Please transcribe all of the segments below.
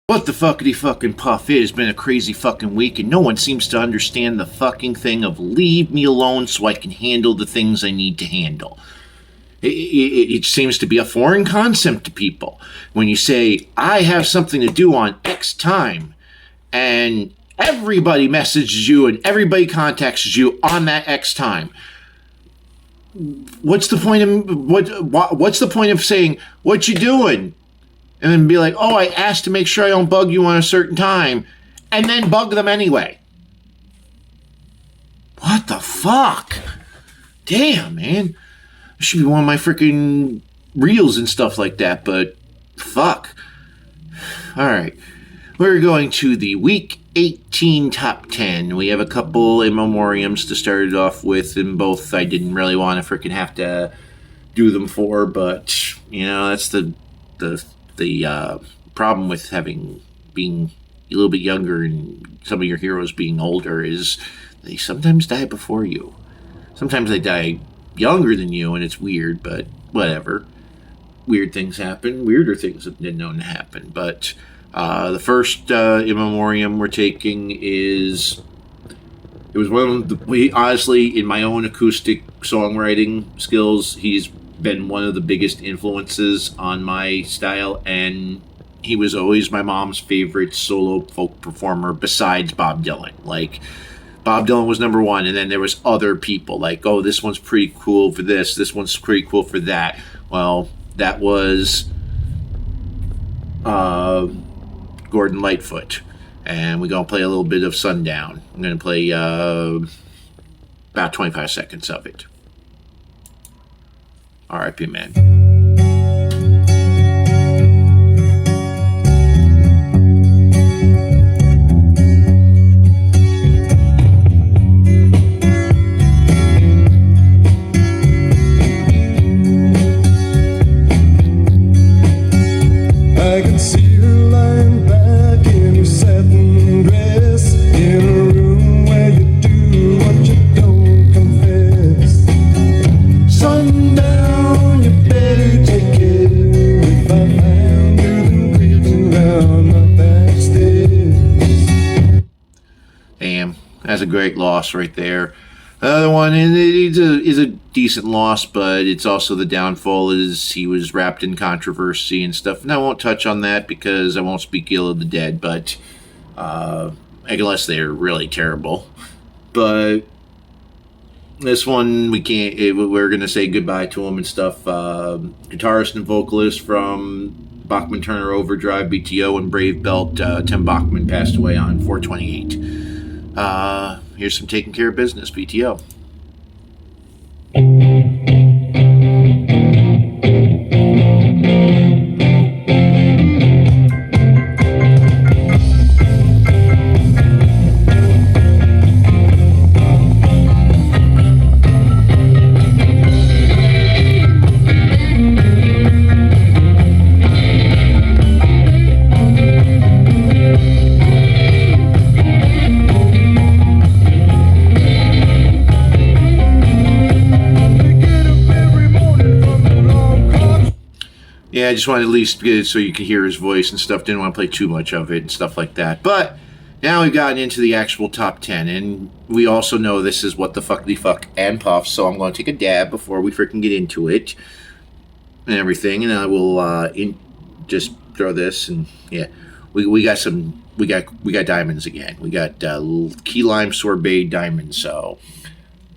What the fuckity fucking puff is, been a crazy fucking week, and no one seems to understand the fucking thing of leave me alone so I can handle the things I need to handle. It seems to be a foreign concept to people. When you say, I have something to do on X time, and everybody messages you and everybody contacts you on that X time. What's the point of saying, what you doing? And then be like, oh, I asked to make sure I don't bug you on a certain time, and then bug them anyway. What the fuck? Damn, man. It should be one of my freaking reels and stuff like that, but fuck. Alright. We're going to the Week 18 Top 10. We have a couple in memoriams to start it off with, and both I didn't really want to freaking have to do them for, but, you know, that's the problem with being a little bit younger and some of your heroes being older is they sometimes die before you. Sometimes they die younger than you, and it's weird, but whatever. Weird things happen. Weirder things have been known to happen. But the first in memoriam we're taking is... It was one of the... Honestly, in my own acoustic songwriting skills, he's been one of the biggest influences on my style, and he was always my mom's favorite solo folk performer besides Bob Dylan. Like, Bob Dylan was number one, and then there was other people like, oh, this one's pretty cool for this one's pretty cool for that. Well, that was Gordon Lightfoot, and we're going to play a little bit of Sundown. I'm going to play about 25 seconds of it. R.I.P. man. I can see her lying back in her satin dress in a room where you do what you don't confess. Sundown, you better take it. If I find you, then creeping round my back stairs. Damn, that's a great loss right there. Another one is a decent loss, but it's also the downfall is he was wrapped in controversy and stuff. And I won't touch on that because I won't speak ill of the dead, but unless they're really terrible. But this one we can't. We're gonna say goodbye to him and stuff. Guitarist and vocalist from Bachman-Turner Overdrive, BTO, and Brave Belt, Tim Bachman passed away on 4/28. Here's some Takin Care of Business, BTO. Yeah, I just wanted to at least get it so you could hear his voice and stuff. Didn't want to play too much of it and stuff like that. But now we've gotten into the actual top 10, and we also know this is Wtff Andpuff, so I'm going to take a dab before we freaking get into it and everything, and I will just throw this, and yeah, we got diamonds again. We got key lime sorbet diamonds, so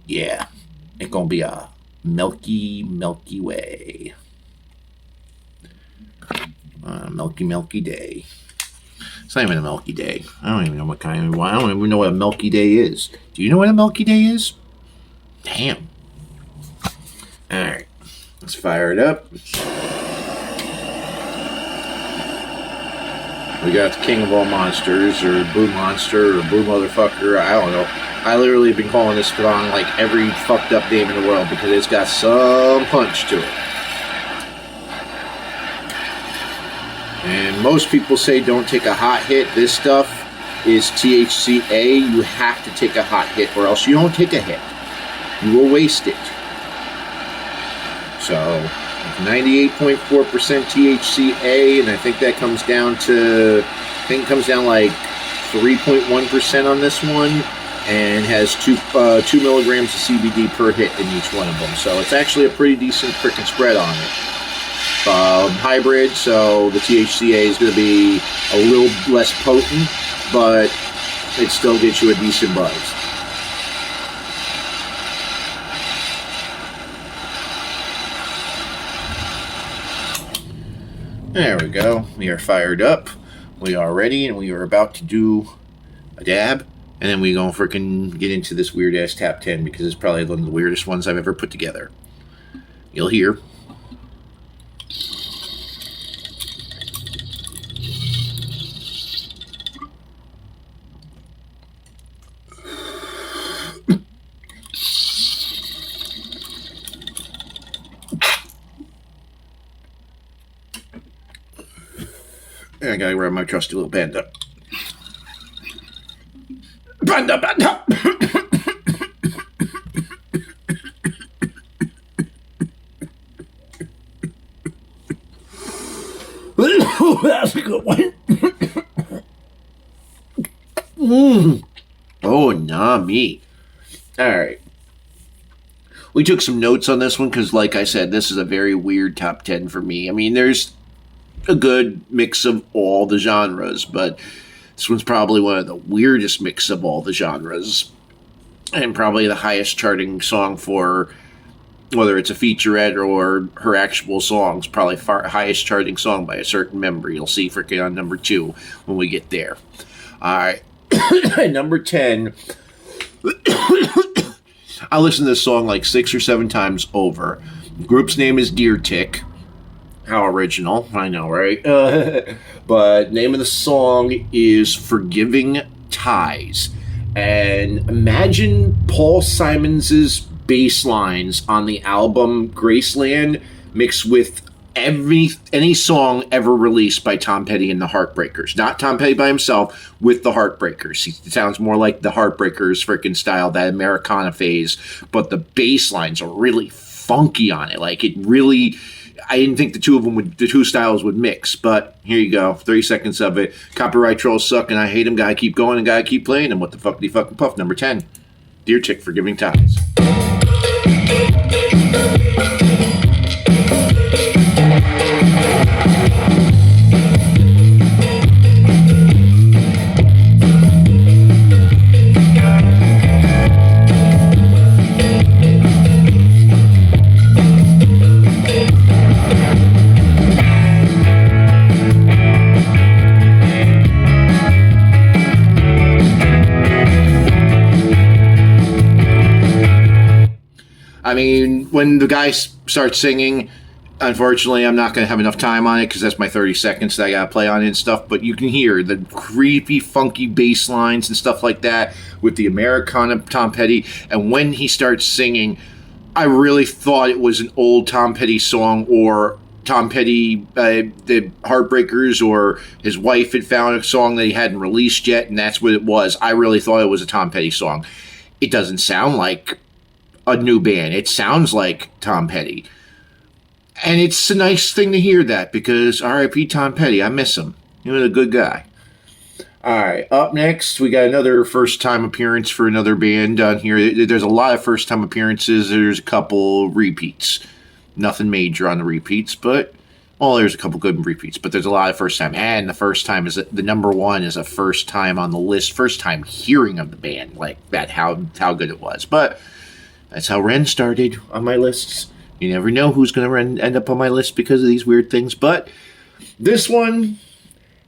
yeah, it's gonna be a milky way. Milky day. It's not even a milky day. I don't even know what kind of... I don't even know what a milky day is. Do you know what a milky day is? Damn. Alright. Let's fire it up. We got the king of all monsters, or Boo Monster, or Boo Motherfucker. I don't know. I literally have been calling this song like every fucked up name in the world because it's got some punch to it. And most people say don't take a hot hit. This stuff is THCA. You have to take a hot hit or else you don't take a hit. You will waste it. So, 98.4% THCA, and I think that comes down to, like 3.1% on this one, and has 2 milligrams of CBD per hit in each one of them. So it's actually a pretty decent frickin' spread on it. Hybrid, so the THCA is going to be a little less potent, but it still gets you a decent buzz. There we go. We are fired up. We are ready, and we are about to do a dab, and then we're going to freaking get into this weird-ass top 10, because it's probably one of the weirdest ones I've ever put together. You'll hear. I gotta grab my trusty little panda. Panda! Oh, that's a good one. Oh, nah, me. Alright. We took some notes on this one because, like I said, this is a very weird top 10 for me. I mean, there's a good mix of all the genres, but this one's probably one of the weirdest mix of all the genres, and probably the highest charting song for, whether it's a featurette or her actual songs, probably highest charting song by a certain member. You'll see freaking on number 2 when we get there. Alright, number 10. I listened to this song like 6 or 7 times over. The group's name is Deer Tick. How original, I know, right? But name of the song is Forgiving Ties. And imagine Paul Simons's bass lines on the album Graceland mixed with any song ever released by Tom Petty and the Heartbreakers. Not Tom Petty by himself, with the Heartbreakers. He sounds more like the Heartbreakers freaking style, that Americana phase, but the bass lines are really funky on it. Like, it really... I didn't think the two styles would mix, but here you go. 30 seconds of it. Copyright trolls suck and I hate them. Gotta keep going and gotta keep playing them. What the fuck do you fucking puff? Number 10. Deer Tick, Forgiving Ties. I mean, when the guy starts singing, unfortunately, I'm not going to have enough time on it because that's my 30 seconds that I got to play on it and stuff. But you can hear the creepy, funky bass lines and stuff like that with the Americana Tom Petty. And when he starts singing, I really thought it was an old Tom Petty song, or Tom Petty, the Heartbreakers, or his wife had found a song that he hadn't released yet, and that's what it was. I really thought it was a Tom Petty song. It doesn't sound like a new band. It sounds like Tom Petty. And it's a nice thing to hear that, because R.I.P. Tom Petty, I miss him. He was a good guy. Alright, up next, we got another first-time appearance for another band down here. There's a lot of first-time appearances. There's a couple repeats. Nothing major on the repeats, but... well, there's a couple good repeats, but there's a lot of first-time. And the first time is... the number 1 is a first time on the list. First time hearing of the band. Like, that, how good it was. But... that's how Ren started on my lists. You never know who's going to end up on my list because of these weird things. But this one,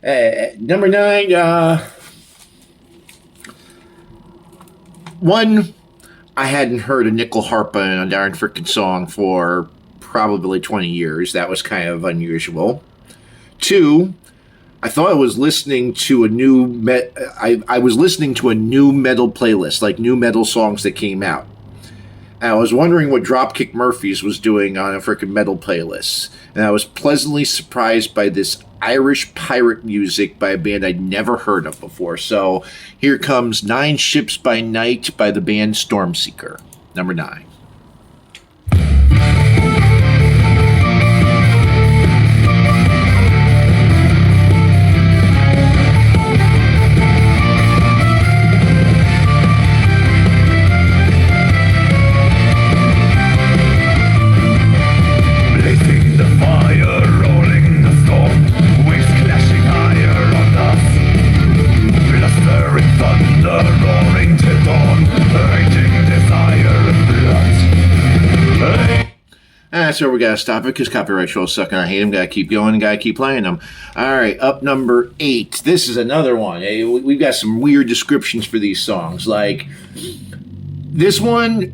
number 9, one, I hadn't heard a nickel harpa in a darn freaking song for probably 20 years. That was kind of unusual. 2, I thought I was listening to a new... I was listening to a new metal playlist, like new metal songs that came out. And I was wondering what Dropkick Murphys was doing on a freaking metal playlist. And I was pleasantly surprised by this Irish pirate music by a band I'd never heard of before. So here comes 9 Ships by Night by the band Stormseeker. Number 9. that's where we gotta stop it because copyright trolls suck and I hate them. Gotta keep going and gotta keep playing them. All right, up number 8. This is another one. Hey, we've got some weird descriptions for these songs. Like this one,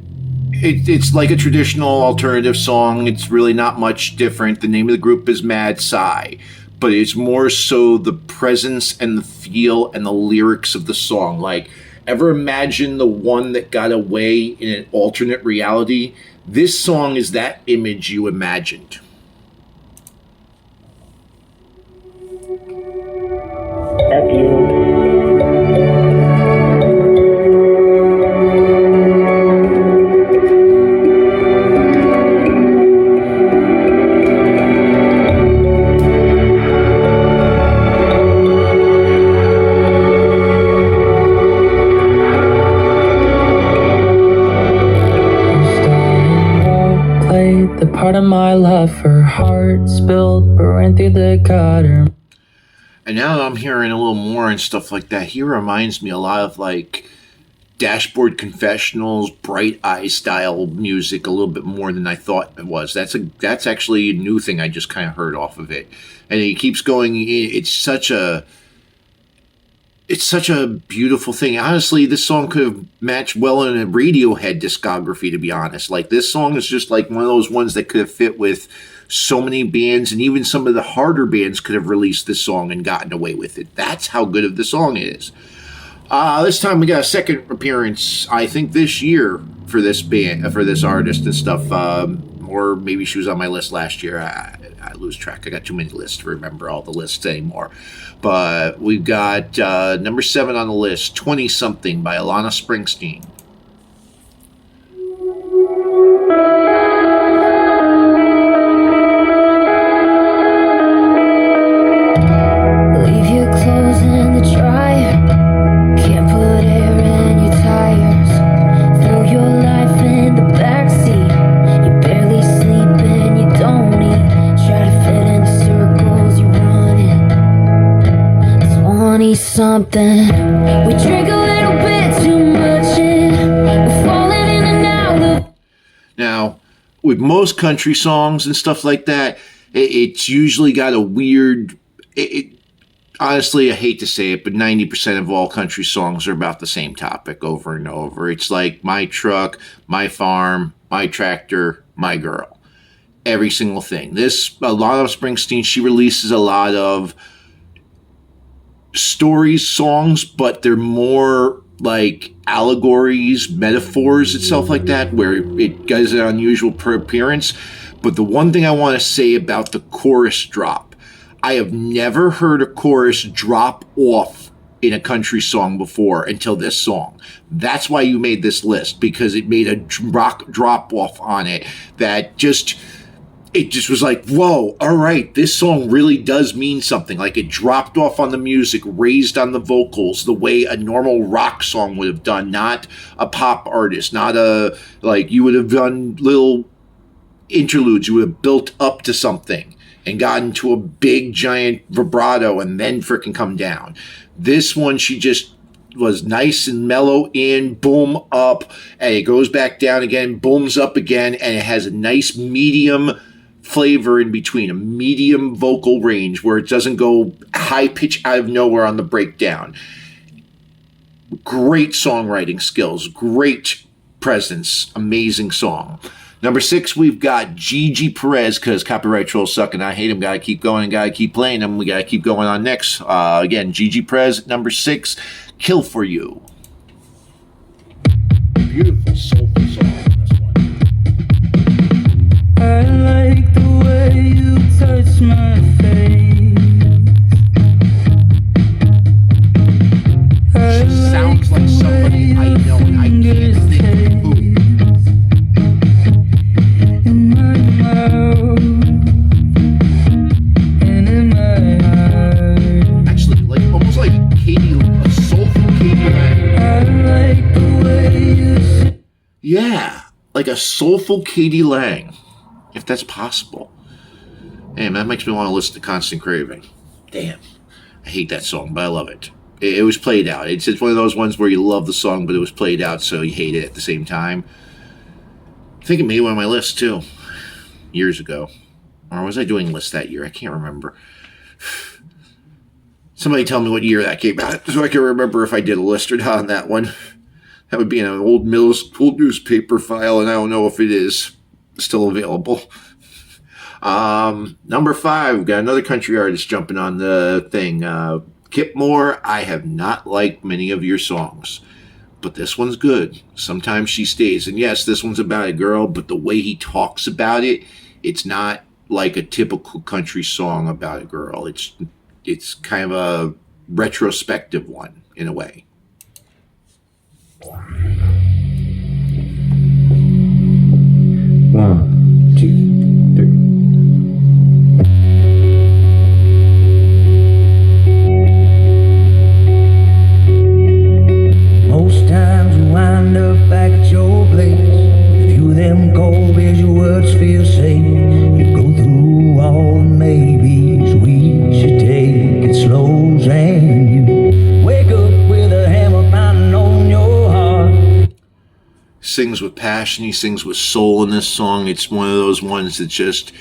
it's like a traditional alternative song. It's really not much different. The name of the group is Mad Sigh, but it's more so the presence and the feel and the lyrics of the song. Like, ever imagine the one that got away in an alternate reality? This song is that image you imagined. The part of my life, her heart spilled, ran through the gutter. And now that I'm hearing a little more and stuff like that, he reminds me a lot of like Dashboard Confessionals, Bright Eye style music a little bit more than I thought it was. That's actually a new thing I just kind of heard off of it. And he keeps going. It's such a beautiful thing. Honestly, this song could have matched well in a Radiohead discography, to be honest. Like, this song is just like one of those ones that could have fit with so many bands, and even some of the harder bands could have released this song and gotten away with it. That's how good of the song is. This time we got a second appearance, I think this year, for this band, for this artist and stuff. Or maybe she was on my list last year. I lose track. I got too many lists to remember all the lists anymore. But we've got number 7 on the list, 20-something by Alana Springsteen. Leave your clothes in the dryer. Can't put air in your tires. Throw your life in the backseat. You barely sleep and you don't eat. Try to fit in circles you're running. It's 20-something. We drink a little bit too much and we're falling in and out of. Now, with most country songs and stuff like that, it's usually got a weird... honestly, I hate to say it, but 90% of all country songs are about the same topic over and over. It's like my truck, my farm, my tractor, my girl. Every single thing. A lot of Springsteen, she releases a lot of stories, songs, but they're more like allegories, metaphors, itself like that, where it does an unusual appearance. But the one thing I want to say about the chorus drop, I have never heard a chorus drop off in a country song before until this song. That's why you made this list, because it made a rock drop off on it that just was like, whoa, all right, this song really does mean something. Like, it dropped off on the music, raised on the vocals the way a normal rock song would have done, not a pop artist, not like you would have done little interludes. You would have built up to something and gotten to a big giant vibrato and then frickin' come down. This one, she just was nice and mellow in, boom, up, and it goes back down again, booms up again, and it has a nice medium flavor in between, a medium vocal range where it doesn't go high pitch out of nowhere on the breakdown. Great songwriting skills, great presence, amazing song. Number 6, we've got Gigi Perez, because copyright trolls suck and I hate them. Gotta keep going and gotta keep playing them. We gotta keep going on next. Again, Gigi Perez at number 6, Kill For You. Beautiful, soulful song, this one. I like the way you touch my face. She sounds like somebody I know and I can't think who. In my mouth and in my heart. Actually, like almost like a soulful Katie Lang. I like the way you. Yeah, like a soulful Katie Lang, if that's possible. Man, that makes me want to listen to Constant Craving. Damn, I hate that song, but I love it. It was played out. It's one of those ones where you love the song, but it was played out, so you hate it at the same time. I think it made one of my lists, too. years ago. Or was I doing lists that year? I can't remember. Somebody tell me what year that came out so I can remember if I did a list or not on that one. That would be in an old newspaper file, and I don't know if it is still available. Number 5, got another country artist jumping on the thing. Kip Moore, I have not liked many of your songs, but this one's good. Sometimes She Stays. And yes, this one's about a girl, but the way he talks about it, it's not like a typical country song about a girl. It's kind of a retrospective one in a way. One, two, three. Most times you wind up back at your place. View them cold as your words feel safe. You go through all the maybes. We should take it slow, and you wake up with a hammer pounding on your heart. Sings with passion. He sings with soul in this song. It's one of those ones that just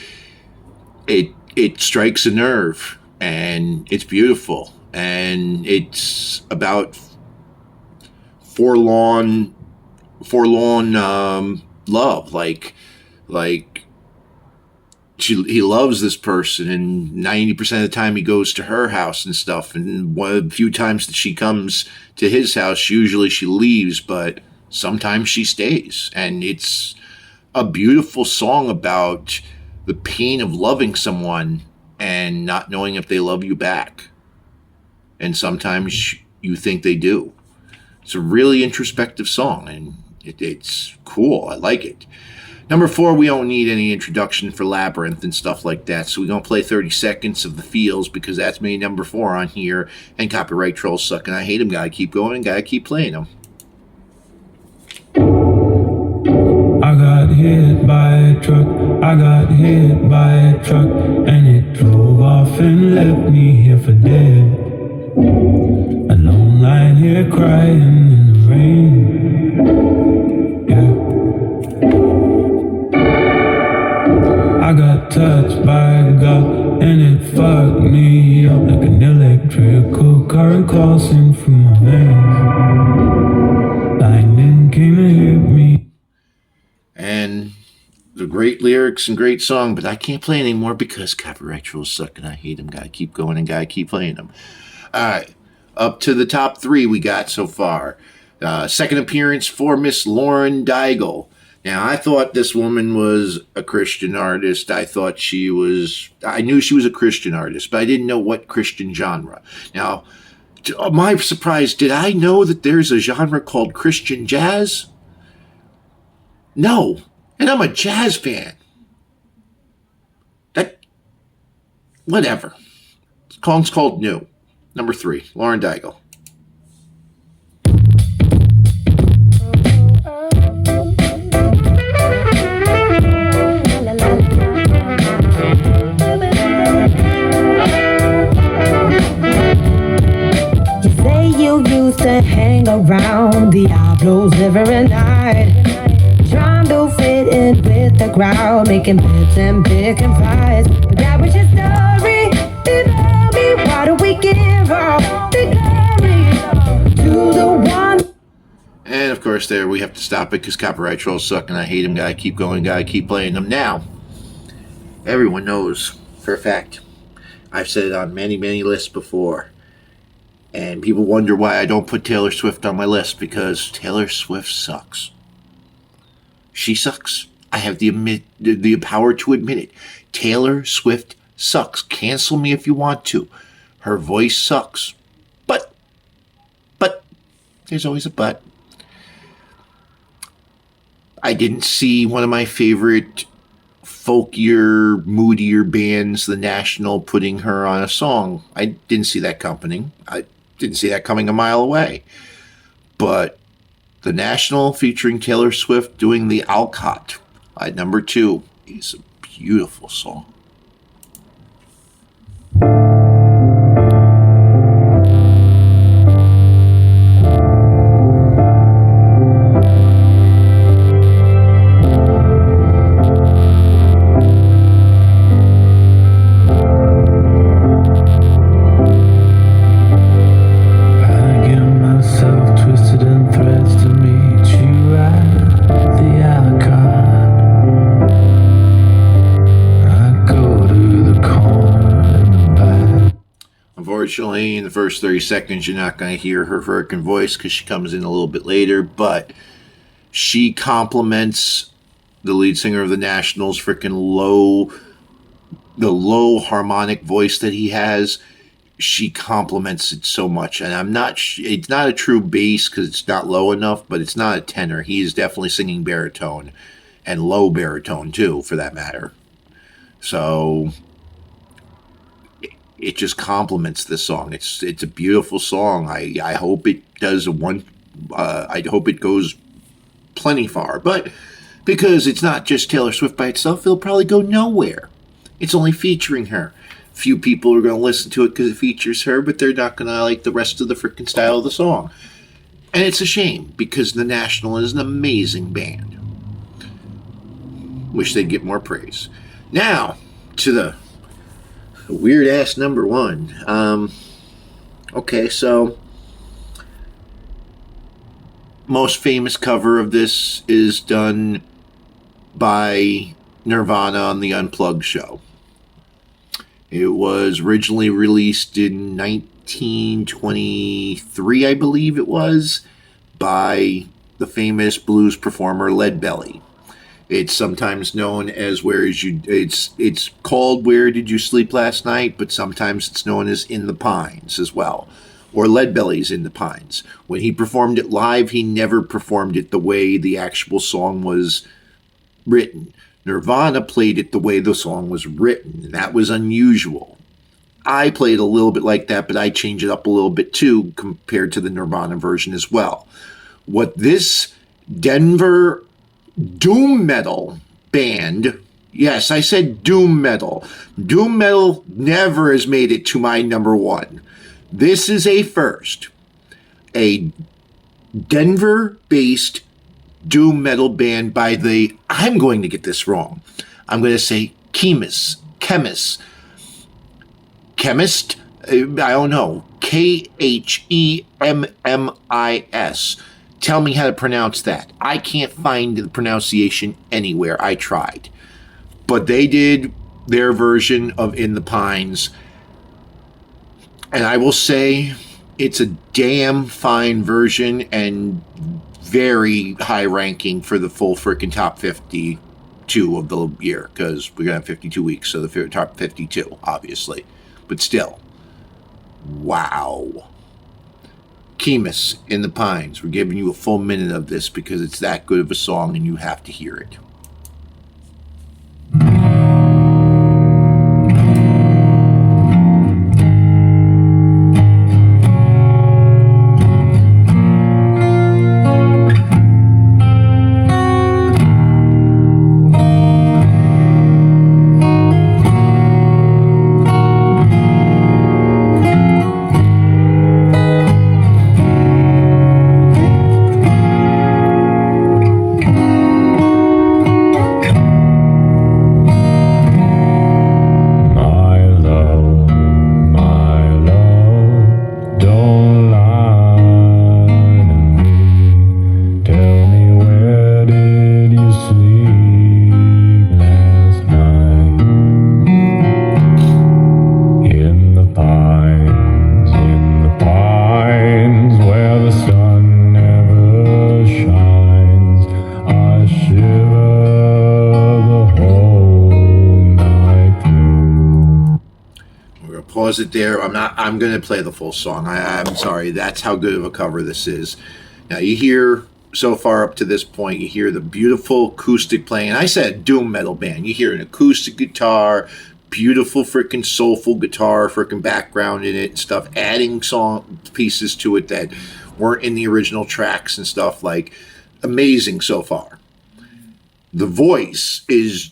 it strikes a nerve, and it's beautiful, and it's about forlorn love. Like he loves this person, and 90% of the time he goes to her house and stuff, and one of the few times that she comes to his house, usually she leaves, but sometimes she stays. And it's a beautiful song about the pain of loving someone and not knowing if they love you back, and sometimes you think they do. It's a really introspective song, and it's cool. I like it. Number 4, we don't need any introduction for Labyrinth and stuff like that, so we're going to play 30 seconds of The Feels, because that's made number 4 on here, and copyright trolls suck, and I hate them. Gotta keep going, gotta keep playing them. I got hit by a truck, and it drove off and left me here for dead. Alone lying here crying in the rain. Yeah. I got touched by God, and it fucked me up like an electrical current coursing through my veins. Lightning came and hit me. And the great lyrics and great song, but I can't play anymore because copyright trolls suck and I hate them. Gotta keep going and gotta keep playing them. All right, up to the top 3 we got so far. Second appearance for Miss Lauren Daigle. Now, I thought this woman was a Christian artist. I knew she was a Christian artist, but I didn't know what Christian genre. Now, to my surprise, did I know that there's a genre called Christian jazz? No, and I'm a jazz fan. Whatever. The song's called New. Number 3, Lauren Daigle. You say you used to hang around Diablo's every night, trying to fit in with the crowd, making bets and picking fights. But that was your story. Tell me, why do we give all the glory to the one? And of course, there we have to stop it because copyright trolls suck and I hate them. Gotta keep going, gotta keep playing them. Now, everyone knows for a fact, I've said it on many, many lists before, and people wonder why I don't put Taylor Swift on my list, because Taylor Swift sucks. She sucks. I have the power to admit it. Taylor Swift sucks. Cancel me if you want to. Her voice sucks. But, there's always a but. I didn't see one of my favorite folkier, moodier bands, The National, putting her on a song. I didn't see that coming. I didn't see that coming a mile away. But The National featuring Taylor Swift doing the Alcott at number 2 is a beautiful song. Unfortunately, in the first 30 seconds, you're not going to hear her freaking voice because she comes in a little bit later, but she compliments the lead singer of the Nationals' freaking low harmonic voice that he has. She compliments it so much, and it's not a true bass because it's not low enough, but it's not a tenor. He is definitely singing baritone, and low baritone too, for that matter. So it just complements this song. It's a beautiful song. I hope it does I hope it goes plenty far, but because it's not just Taylor Swift by itself, it'll probably go nowhere. It's only featuring her. Few people are going to listen to it because it features her, but they're not going to like the rest of the freaking style of the song. And it's a shame because The National is an amazing band. Wish they'd get more praise. Now, to the weird-ass number one. Okay, so most famous cover of this is done by Nirvana on the Unplugged show. It was originally released in 1923, I believe it was, by the famous blues performer Leadbelly. It's sometimes known as it's called Where Did You Sleep Last Night, but sometimes it's known as In the Pines as well, or Leadbelly's In the Pines. When he performed it live, he never performed it the way the actual song was written. Nirvana played it the way the song was written, and that was unusual. I played a little bit like that, but I changed it up a little bit too compared to the Nirvana version as well. What this Denver doom metal band, yes, I said doom metal. Doom metal never has made it to my number one. This is a first. A Denver-based doom metal band by I'm going to get this wrong. I'm going to say Chemist. I don't know. Khemmis. Tell me how to pronounce that. I can't find the pronunciation anywhere. I tried. But they did their version of In the Pines. And I will say it's a damn fine version and very high ranking for the full freaking top 52 of the year, because we're going to have 52 weeks, so the top 52, obviously. But still, wow. Chemist, In the Pines. We're giving you a full minute of this because it's that good of a song and you have to hear it. It there. I'm going to play the full song. I'm sorry. That's how good of a cover this is. Now you hear, so far up to this point, you hear the beautiful acoustic playing. And I said doom metal band. You hear an acoustic guitar, beautiful freaking soulful guitar, freaking background in it and stuff, adding song pieces to it that weren't in the original tracks and stuff. Like, amazing so far. The voice is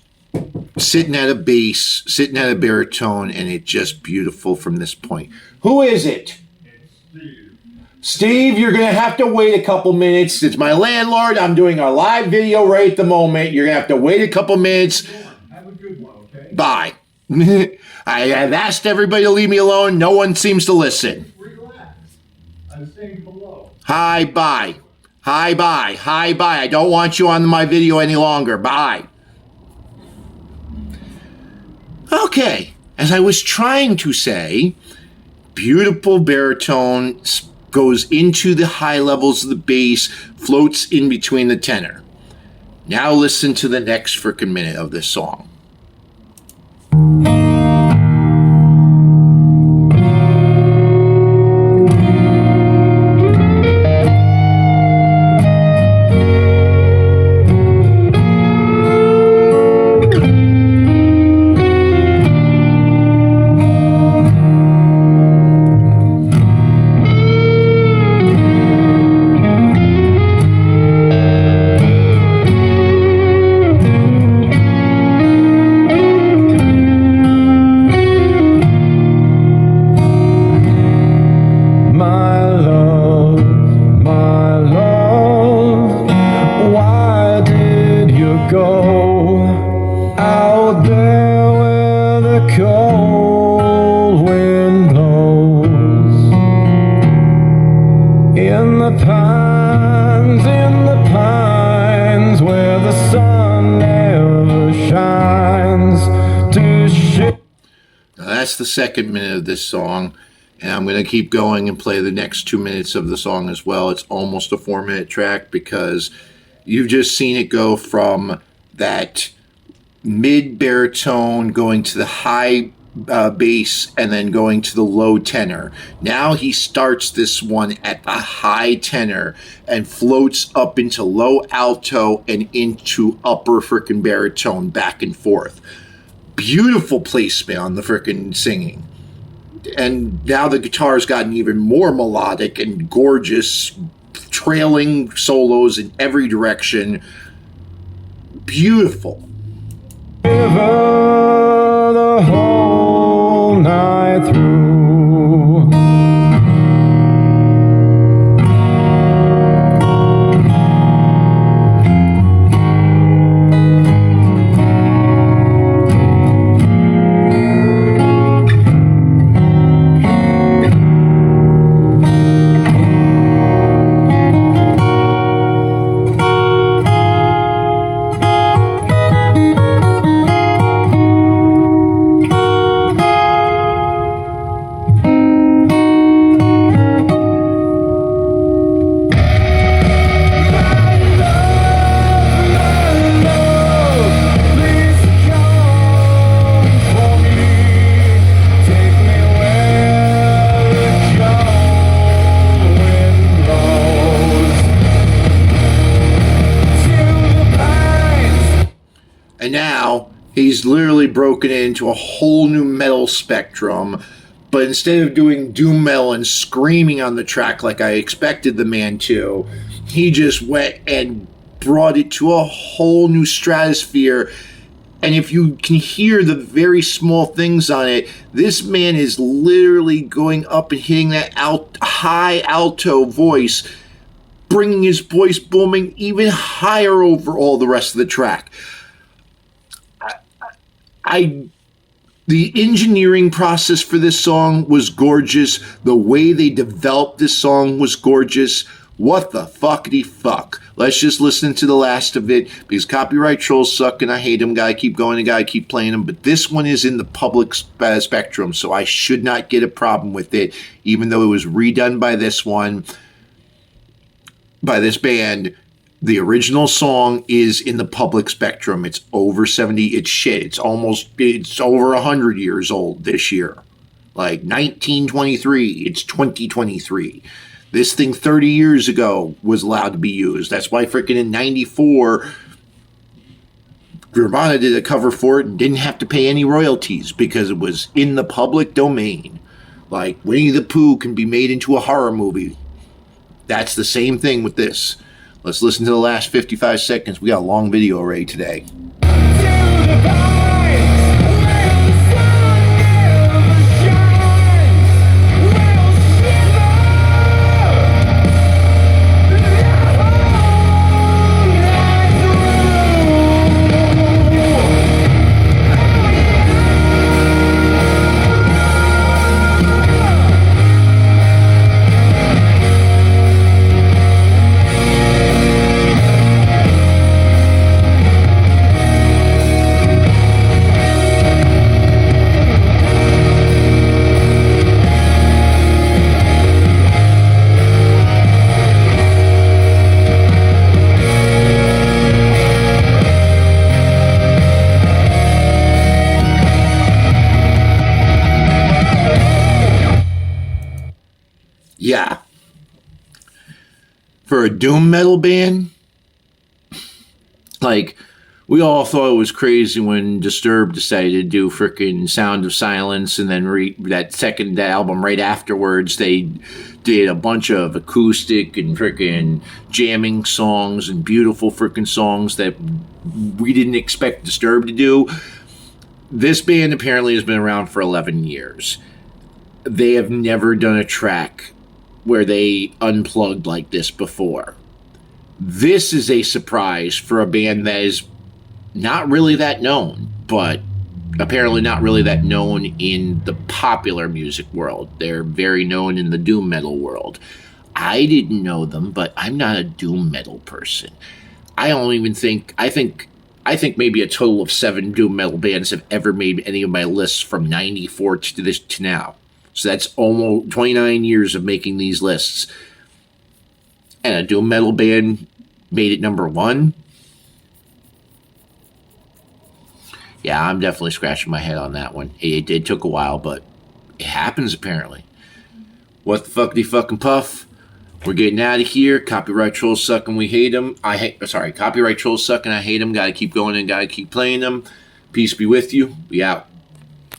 sitting at a bass, sitting at a baritone, and it's just beautiful from this point. Who is it? It's Steve. Steve, you're going to have to wait a couple minutes. It's my landlord. I'm doing a live video right at the moment. You're going to have to wait a couple minutes. Have a good one, okay? Bye. I've asked everybody to leave me alone. No one seems to listen. Relax. I'm staying below. Hi, bye. Hi, bye. Hi, bye. I don't want you on my video any longer. Bye. Okay, as I was trying to say, Beautiful baritone, goes into the high levels of the bass, floats in between the tenor. Now listen to the next frickin' minute of this song. That's the second minute of this song, and I'm going to keep going and play the next 2 minutes of the song as well. It's almost a 4-minute track because you've just seen it go from that mid baritone going to the high bass and then going to the low tenor. Now he starts this one at the high tenor and floats up into low alto and into upper frickin' baritone, back and forth. Beautiful placement on the frickin' singing. And now the guitar's gotten even more melodic and gorgeous, trailing solos in every direction. Beautiful. The whole night through. And now he's literally broken into a whole new metal spectrum. But instead of doing doom metal and screaming on the track like I expected the man to, he just went and brought it to a whole new stratosphere. And if you can hear the very small things on it, this man is literally going up and hitting that high alto voice, bringing his voice booming even higher over all the rest of the track. The engineering process for this song was gorgeous. The way they developed this song was gorgeous. What the fuckity fuck? Let's just listen to the last of it, because copyright trolls suck and I hate them. Gotta keep going and gotta keep playing them. But this one is in the public spectrum, so I should not get a problem with it, even though it was redone by this band. The original song is in the public spectrum. It's over 70. It's shit. It's over 100 years old this year. Like 1923. It's 2023. This thing 30 years ago was allowed to be used. That's why freaking in 94, Nirvana did a cover for it and didn't have to pay any royalties because it was in the public domain. Like Winnie the Pooh can be made into a horror movie. That's the same thing with this. Let's listen to the last 55 seconds. We got a long video already today. Yeah. For a doom metal band, like, we all thought it was crazy when Disturbed decided to do frickin' Sound of Silence, and then that second album right afterwards, they did a bunch of acoustic and frickin' jamming songs and beautiful frickin' songs that we didn't expect Disturbed to do. This band apparently has been around for 11 years. They have never done a track where they unplugged like this before. This is a surprise for a band that is not really that known, but apparently not really that known in the popular music world. They're very known in the doom metal world. I didn't know them, but I'm not a doom metal person. I think maybe a total of 7 doom metal bands have ever made any of my lists from 94 to now. So that's almost 29 years of making these lists. And a doom metal band made it number 1. Yeah, I'm definitely scratching my head on that one. It took a while, but it happens apparently. What the fuckity fucking puff? We're getting out of here. Copyright trolls suck and we hate them. Copyright trolls suck and I hate them. Gotta keep going and gotta keep playing them. Peace be with you. We out.